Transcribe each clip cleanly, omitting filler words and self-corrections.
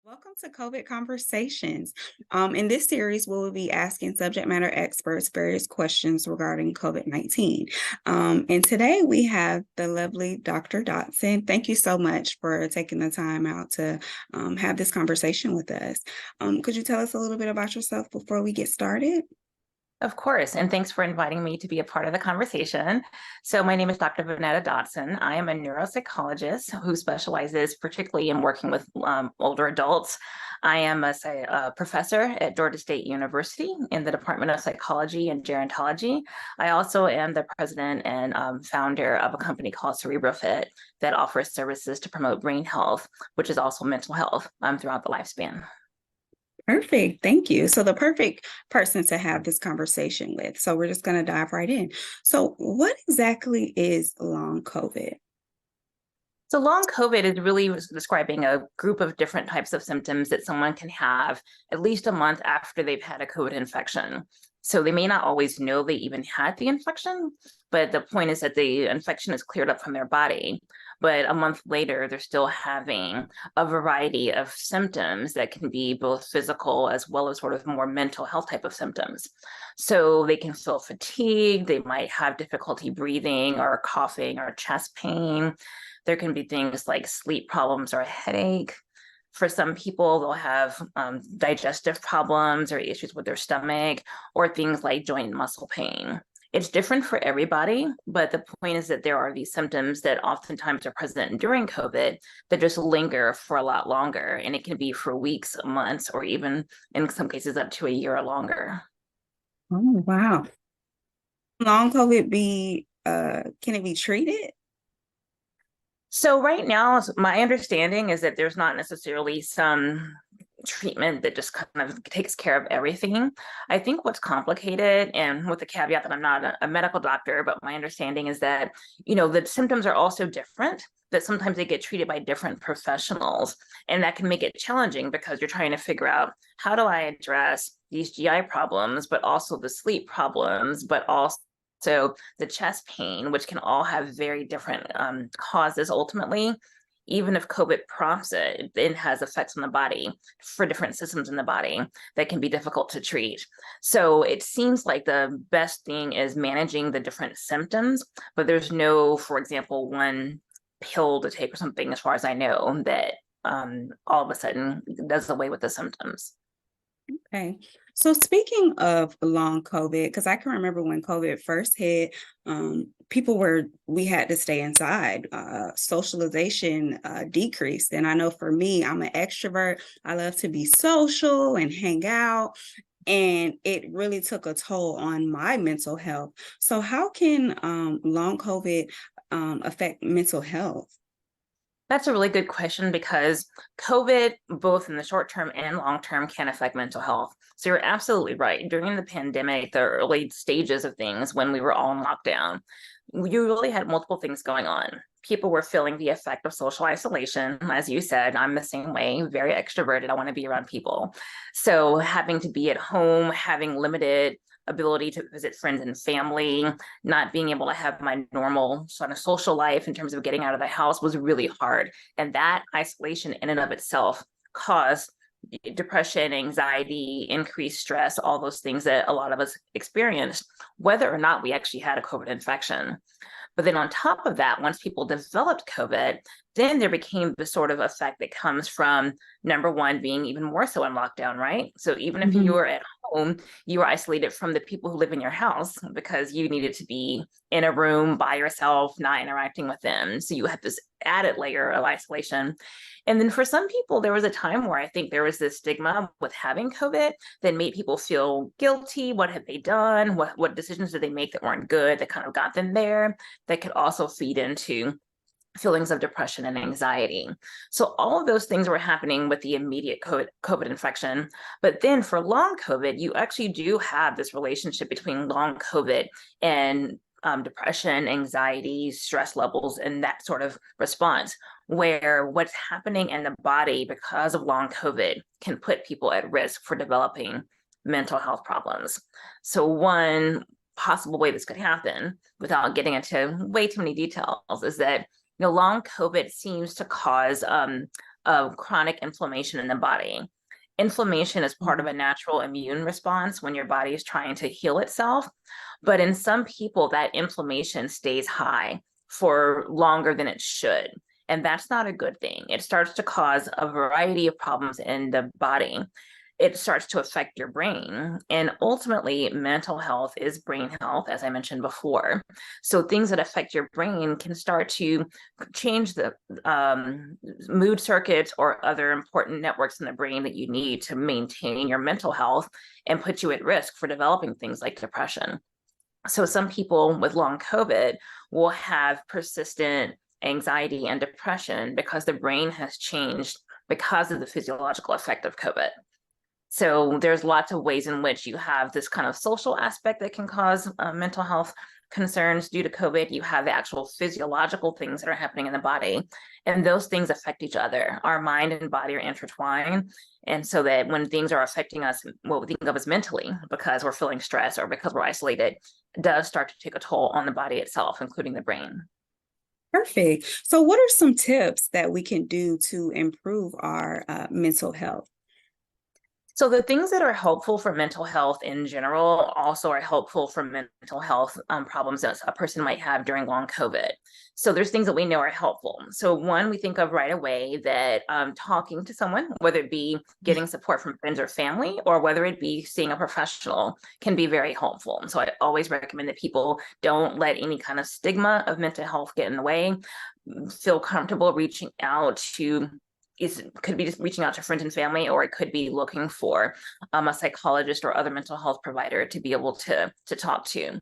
Welcome to COVID Conversations. In this series, we will be asking subject matter experts various questions regarding COVID-19. And today we have the lovely Dr. Dotson. Thank you so much for taking the time out to have this conversation with us. Could you tell us a little bit about yourself before we get started? Of course, and thanks for inviting me to be a part of the conversation. So my name is Dr. Vonetta Dotson. I am a neuropsychologist who specializes particularly in working with older adults. I am a professor at Georgia State University in the Department of Psychology and Gerontology. I also am the president and founder of a company called CerebroFit that offers services to promote brain health, which is also mental health throughout the lifespan. Perfect. Thank you. So, the perfect person to have this conversation with. So, we're just going to dive right in. So, what exactly is long COVID? So long COVID is really describing a group of different types of symptoms that someone can have at least a month after they've had a COVID infection. So they may not always know they even had the infection, but the point is that the infection is cleared up from their body. But a month later, they're still having a variety of symptoms that can be both physical as well as sort of more mental health type of symptoms. So they can feel fatigued, they might have difficulty breathing or coughing or chest pain. There can be things like sleep problems or a headache. For some people, they'll have digestive problems or issues with their stomach, or things like joint and muscle pain. It's different for everybody, but the point is that there are these symptoms that oftentimes are present during COVID that just linger for a lot longer. And it can be for weeks, months, or even in some cases up to a year or longer. Oh, wow. Long COVID can it be treated? So right now, my understanding is that there's not necessarily some treatment that just kind of takes care of everything. I think what's complicated, and with the caveat that I'm not a medical doctor, but my understanding is that, the symptoms are also different, that sometimes they get treated by different professionals. And that can make it challenging because you're trying to figure out, how do I address these GI problems, but also the sleep problems, but also the chest pain, which can all have very different causes ultimately. Even if COVID prompts it, it has effects on the body for different systems in the body that can be difficult to treat. So it seems like the best thing is managing the different symptoms, but there's no, for example, one pill to take or something, as far as I know, that all of a sudden does away with the symptoms. Okay. So speaking of long COVID, because I can remember when COVID first hit, we had to stay inside. Socialization decreased. And I know for me, I'm an extrovert. I love to be social and hang out. And it really took a toll on my mental health. So how can long COVID affect mental health? That's a really good question because COVID, both in the short term and long term, can affect mental health. So you're absolutely right. During the pandemic, the early stages of things when we were all in lockdown, you really had multiple things going on. People were feeling the effect of social isolation. As you said, I'm the same way, very extroverted. I want to be around people. So having to be at home, having limited ability to visit friends and family, not being able to have my normal sort of social life in terms of getting out of the house was really hard. And that isolation in and of itself caused depression, anxiety, increased stress, all those things that a lot of us experienced, whether or not we actually had a COVID infection. But then on top of that, once people developed COVID, then there became the sort of effect that comes from, number one, being even more so in lockdown, right? So even if you Mhm. were at home, you were isolated from the people who live in your house because you needed to be in a room by yourself, not interacting with them. So you had this added layer of isolation. And then for some people, there was a time where I think there was this stigma with having COVID that made people feel guilty. What had they done? What decisions did they make that weren't good, that kind of got them there? That could also feed into feelings of depression and anxiety. So all of those things were happening with the immediate COVID infection. But then for long COVID, you actually do have this relationship between long COVID and depression, anxiety, stress levels, and that sort of response, where what's happening in the body because of long COVID can put people at risk for developing mental health problems. So one possible way this could happen, without getting into way too many details, is that long COVID seems to cause of chronic inflammation in the body. Inflammation is part of a natural immune response when your body is trying to heal itself. But in some people, that inflammation stays high for longer than it should. And that's not a good thing. It starts to cause a variety of problems in the body. It starts to affect your brain. And ultimately, mental health is brain health, as I mentioned before. So things that affect your brain can start to change the mood circuits or other important networks in the brain that you need to maintain your mental health and put you at risk for developing things like depression. So some people with long COVID will have persistent anxiety and depression because the brain has changed because of the physiological effect of COVID. So there's lots of ways in which you have this kind of social aspect that can cause mental health concerns due to COVID. You have the actual physiological things that are happening in the body, and those things affect each other. Our mind and body are intertwined. And so that when things are affecting us, what we think of as mentally, because we're feeling stress or because we're isolated, it does start to take a toll on the body itself, including the brain. Perfect. So what are some tips that we can do to improve our mental health? So the things that are helpful for mental health in general also are helpful for mental health problems that a person might have during long COVID. So there's things that we know are helpful. So one, we think of right away that talking to someone, whether it be getting support from friends or family, or whether it be seeing a professional, can be very helpful. So I always recommend that people don't let any kind of stigma of mental health get in the way. Feel comfortable reaching out to could be just reaching out to friends and family, or it could be looking for a psychologist or other mental health provider to be able to talk to.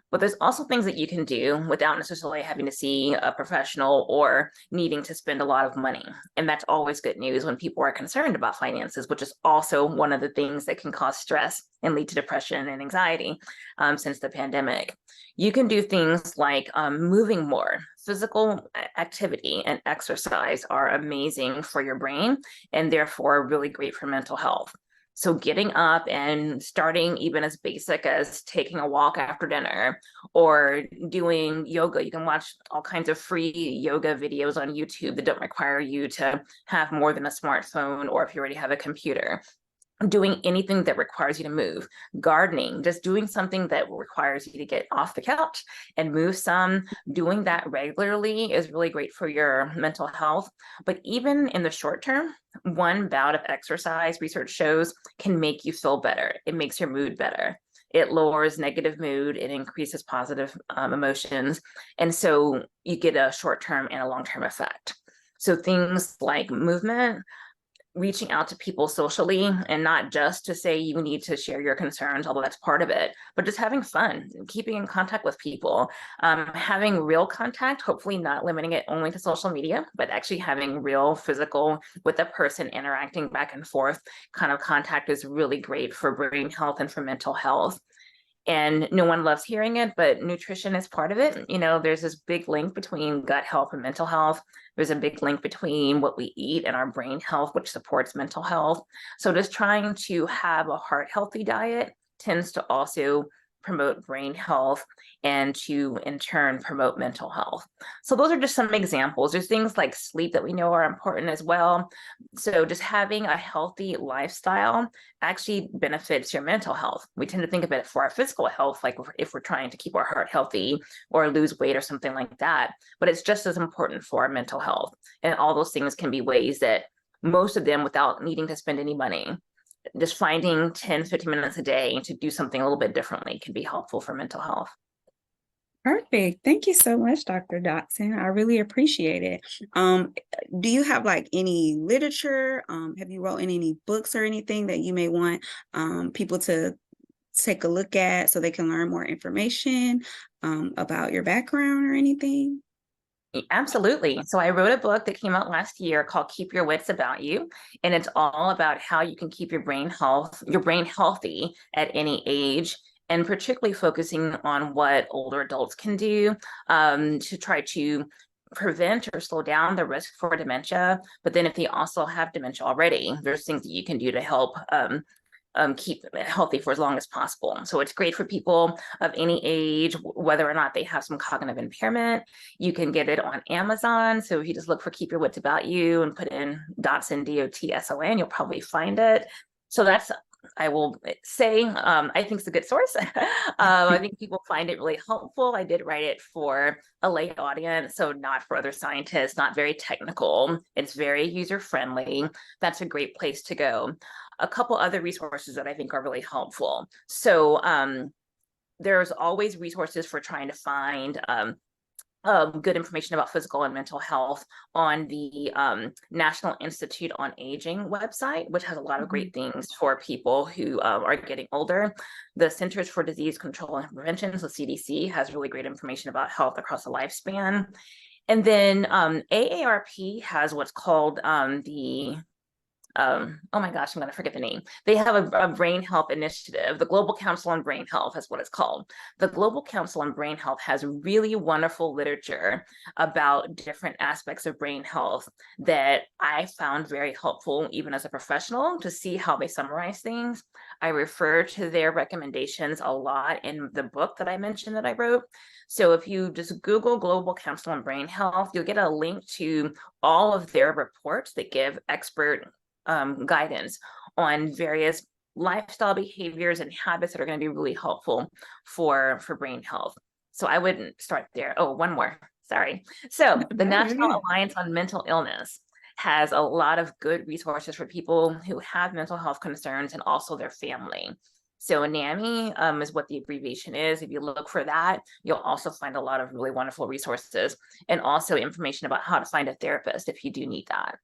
But there's also things that you can do without necessarily having to see a professional or needing to spend a lot of money. And that's always good news when people are concerned about finances, which is also one of the things that can cause stress and lead to depression and anxiety since the pandemic. You can do things like moving more. Physical activity and exercise are amazing for your brain and therefore really great for mental health. So getting up and starting even as basic as taking a walk after dinner or doing yoga. You can watch all kinds of free yoga videos on YouTube that don't require you to have more than a smartphone, or if you already have a computer. Doing anything that requires you to move, gardening, just doing something that requires you to get off the couch and move some. Doing that regularly is really great for your mental health. But even in the short term, one bout of exercise, research shows, can make you feel better. It makes your mood better. It lowers negative mood, it increases positive emotions. And so you get a short-term and a long-term effect. So things like movement, reaching out to people socially, and not just to say you need to share your concerns, although that's part of it, but just having fun, keeping in contact with people, having real contact, hopefully not limiting it only to social media, but actually having real physical with a person interacting back and forth kind of contact is really great for brain health and for mental health. And no one loves hearing it, but nutrition is part of it. You know, there's this big link between gut health and mental health. There's a big link between what we eat and our brain health, which supports mental health. So just trying to have a heart healthy diet tends to also promote brain health and to in turn promote mental health. So those are just some examples. There's things like sleep that we know are important as well. So just having a healthy lifestyle actually benefits your mental health. We tend to think of it for our physical health, like if we're trying to keep our heart healthy or lose weight or something like that, but it's just as important for our mental health. And all those things can be ways that most of them without needing to spend any money. Just finding 10, 15 minutes a day to do something a little bit differently can be helpful for mental health. Perfect. Thank you so much, Dr. Dotson. I really appreciate it. Do you have like any literature? Have you wrote any books or anything that you may want people to take a look at so they can learn more information about your background or anything? Absolutely. So I wrote a book that came out last year called Keep Your Wits About You. And it's all about how you can keep your brain healthy at any age, and particularly focusing on what older adults can do to try to prevent or slow down the risk for dementia. But then if they also have dementia already, there's things that you can do to help keep healthy for as long as possible. So it's great for people of any age, whether or not they have some cognitive impairment. You can get it on Amazon. So if you just look for Keep Your Wits About You and put in Dotson, Dotson, you'll probably find it. So that's, I will say, I think it's a good source. I think people find it really helpful. I did write it for a lay audience, so not for other scientists, not very technical. It's very user-friendly. That's a great place to go. A couple other resources that I think are really helpful. So there's always resources for trying to find good information about physical and mental health on the National Institute on Aging website, which has a lot of great things for people who are getting older. The Centers for Disease Control and Prevention, so CDC, has really great information about health across the lifespan. And then AARP has what's called oh my gosh, I'm going to forget the name. They have a brain health initiative. The Global Council on Brain Health is what it's called. The Global Council on Brain Health has really wonderful literature about different aspects of brain health that I found very helpful, even as a professional, to see how they summarize things. I refer to their recommendations a lot in the book that I mentioned that I wrote. So if you just Google Global Council on Brain Health, you'll get a link to all of their reports that give expert guidance on various lifestyle behaviors and habits that are going to be really helpful for brain health. So I wouldn't start there. Oh, one more. Sorry. So the National Alliance on Mental Illness has a lot of good resources for people who have mental health concerns and also their family. So NAMI is what the abbreviation is. If you look for that, you'll also find a lot of really wonderful resources and also information about how to find a therapist if you do need that.